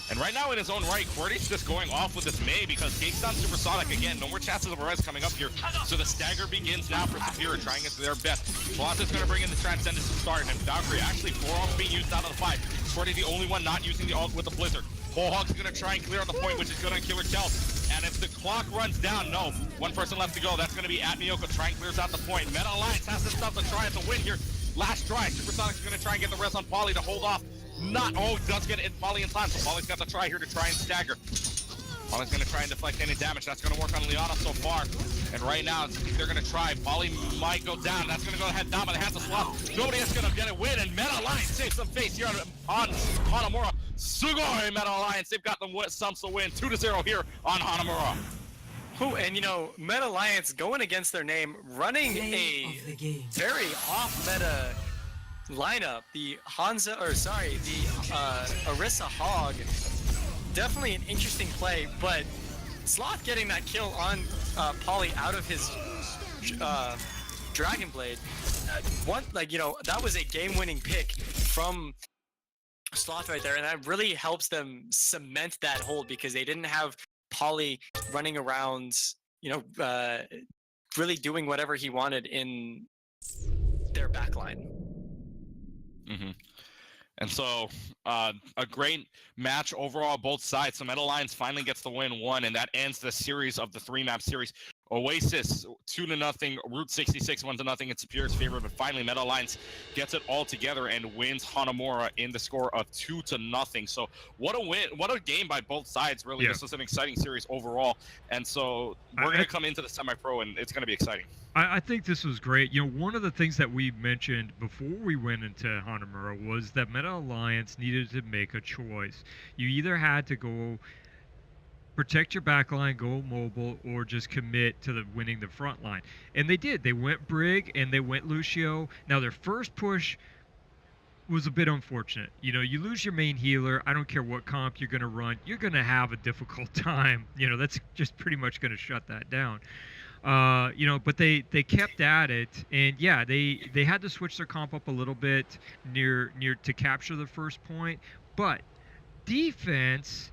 And right now in his own right, QWERTY's just going off with this May because Gake's on Supersonic again. No more chances of a res coming up here. So the stagger begins now for Superior, trying it to their best. Blosso's going to bring in the Transcendence to start, and Valkyrie actually 4 ults being used out of the 5. QWERTY the only one not using the ult with the Blizzard. Bullhog's going to try and clear on the point, which is good on Killer Kill. And if the clock runs down, no, one person left to go. That's going to be at Miyoko. Try and clears out the point. Meta Alliance has the stuff to try to win here. Last try. Supersonic's going to try and get the rest on Poly to hold off. Does get it Poly in time, so Poly's got to try here to try and stagger. Poly's going to try and deflect any damage. That's going to work on Liana so far. And right now, they're going to try. Poly might go down. That's going to go ahead down, but it has to swap. Nobody is going to get a win, and Meta Alliance saves some face here on Hanamura. Sugoi Meta Alliance, they've got them some to win. 2-0 here on Hanamura. Oh, and you know, Meta Alliance going against their name, running a very off-meta lineup. The Orisa Hog, definitely an interesting play, but Sloth getting that kill on Poly out of his Dragon Blade, that was a game-winning pick from Sloth right there, and that really helps them cement that hold because they didn't have Poly running around, really doing whatever he wanted in their backline. Mm-hmm. And so, a great match overall, both sides. So Meta Alliance finally gets the win 1, and that ends the series of the 3-map series. Oasis 2-0, Route 66 1-0 in Superior's favor, but finally Meta Alliance gets it all together and wins Hanamura in the score of 2-0. So what a win, what a game by both sides, really. Yeah. This was an exciting series overall, and so we're going to come into the semi-pro, and it's going to be exciting. I think this was great. You know, one of the things that we mentioned before we went into Hanamura was that Meta Alliance needed to make a choice. You either had to go protect your backline, go mobile, or just commit to winning the front line. And they did. They went Brig and they went Lucio. Now, their first push was a bit unfortunate. You know, you lose your main healer. I don't care what comp you're going to run. You're going to have a difficult time. You know, that's just pretty much going to shut that down. But they kept at it, and yeah, they had to switch their comp up a little bit near to capture the first point. But defense,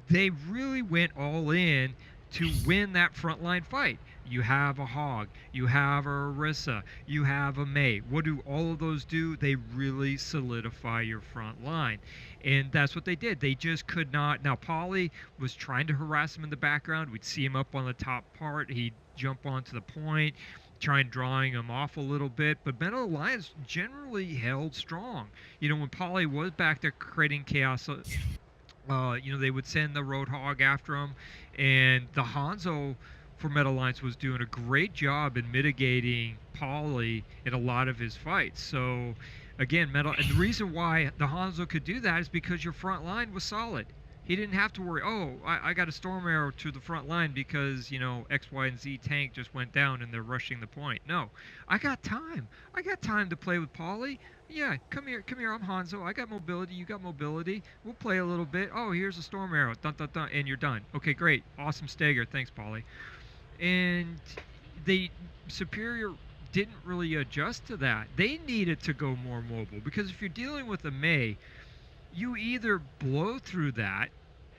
they really went all in to win that frontline fight. You have a Hog, you have a Orisa, you have a May. What do all of those do? They really solidify your front line. And that's what they did. They just could not. Now, Poly was trying to harass him in the background. We'd see him up on the top part. He'd jump onto the point, trying drawing him off a little bit. But Meta Alliance generally held strong. You know, when Poly was back there creating chaos, they would send the Roadhog after him, and the Hanzo for Meta Alliance was doing a great job in mitigating Poly in a lot of his fights. So, again, and the reason why the Hanzo could do that is because your front line was solid. He didn't have to worry, I got a Storm Arrow to the front line because, X, Y, and Z tank just went down and they're rushing the point. No, I got time. I got time to play with Poly. Yeah, come here, I'm Hanzo. I got mobility, you got mobility. We'll play a little bit. Oh, here's a Storm Arrow. Dun, dun, dun, and you're done. Okay, great. Awesome stagger. Thanks, Poly. And Superior didn't really adjust to that. They needed to go more mobile because if you're dealing with a May, you either blow through that,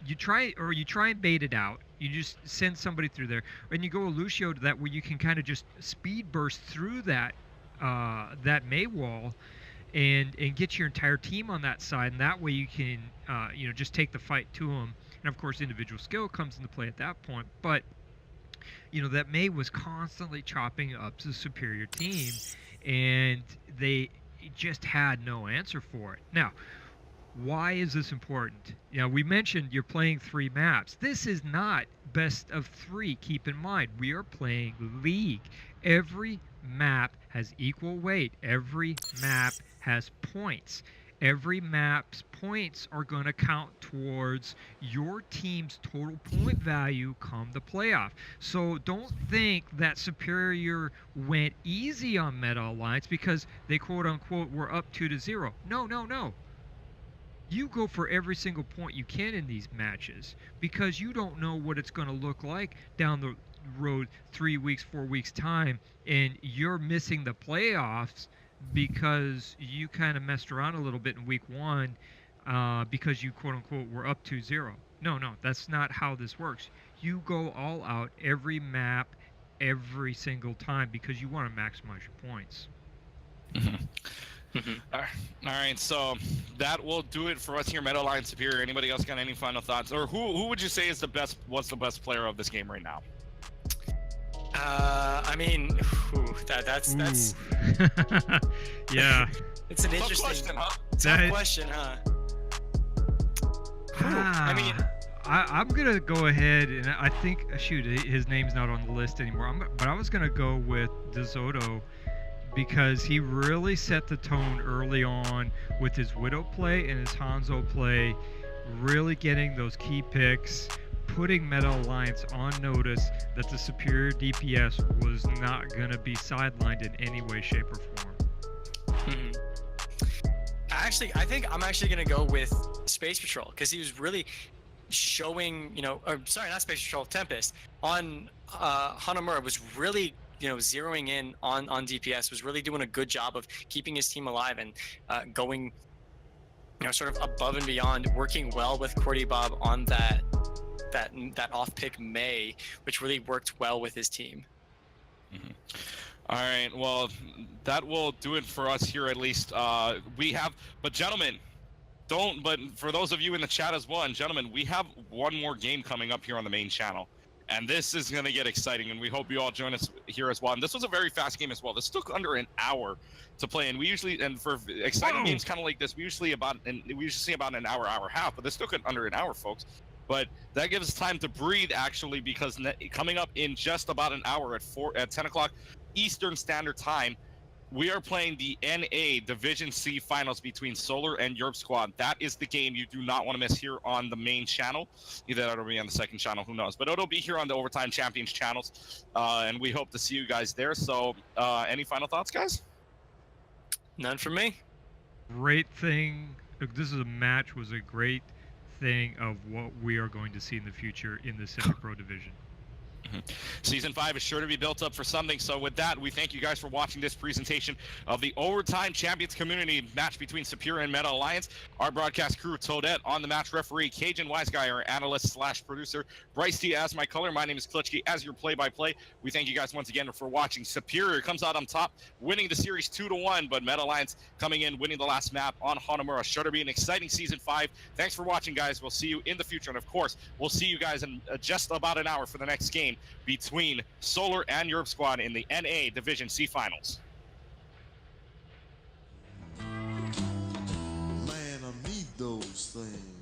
you try and bait it out. You just send somebody through there, and you go a Lucio to that where you can kind of just speed burst through that May wall, and get your entire team on that side, and that way you can just take the fight to them. And of course, individual skill comes into play at that point. But that May was constantly chopping up the superior team, and they just had no answer for it. Now, why is this important? We mentioned you're playing 3 maps. This is not best of 3. Keep in mind, we are playing League. Every map has equal weight. Every map has points. Every map's points are going to count towards your team's total point value come the playoff. So don't think that Superior went easy on Meta Alliance because they quote-unquote were up 2-0. No. You go for every single point you can in these matches because you don't know what it's going to look like down the road 3 weeks, 4 weeks time, and you're missing the playoffs because you kind of messed around a little bit in week 1 because you quote-unquote were up 2-0. No, that's not how this works. You go all out every map every single time because you want to maximize your points. All right, so that will do it for us here, Meta Alliance Superior. Anybody else got any final thoughts, or who would you say is what's the best player of this game right now? I mean, that's yeah. It's an interesting question, huh? tough question, huh? I mean, I'm gonna go ahead and I think his name's not on the list anymore. But I was gonna go with DeSoto because he really set the tone early on with his Widow play and his Hanzo play, really getting those key picks, putting Meta Alliance on notice that the superior DPS was not going to be sidelined in any way, shape, or form. I think I'm actually going to go with Space Patrol because he was really showing, or sorry, not Space Patrol, Tempest. On Hanamura was really, zeroing in on DPS, was really doing a good job of keeping his team alive and going, sort of above and beyond, working well with Cordy Bob on that off-pick May, which really worked well with his team. All right, well, that will do it for us here at least. But gentlemen, but for those of you in the chat as well, and gentlemen, we have one more game coming up here on the main channel. And this is going to get exciting, and we hope you all join us here as well. And this was a very fast game as well. This took under an hour to play, and for exciting games kind of like this, we usually see about an hour and a half, but this took under an hour, folks. But that gives us time to breathe, actually, because coming up in just about an hour at 10 o'clock Eastern Standard Time, we are playing the NA Division C Finals between Solar and Europe Squad. That is the game you do not want to miss here on the main channel. Either that'll be on the second channel, who knows. But it'll be here on the Overtime Champions channels, and we hope to see you guys there. So any final thoughts, guys? None from me. Great thing. This is was a great thing of what we are going to see in the future in the Semi-Pro division. Season 5 is sure to be built up for something. So with that, we thank you guys for watching this presentation of the Overtime Champions Community match between Superior and Meta Alliance. Our broadcast crew, Toadette, on the match referee, Cajun Wise Guy, our analyst / producer, Bryce T as my color. My name is Klitschke as your play-by-play. We thank you guys once again for watching. Superior comes out on top, winning the series 2-1, but Meta Alliance coming in, winning the last map on Hanamura. Sure to be an exciting Season 5. Thanks for watching, guys. We'll see you in the future. And of course, we'll see you guys in just about an hour for the next game between Solar and Europe Squad in the NA Division C Finals. Man, I need those things.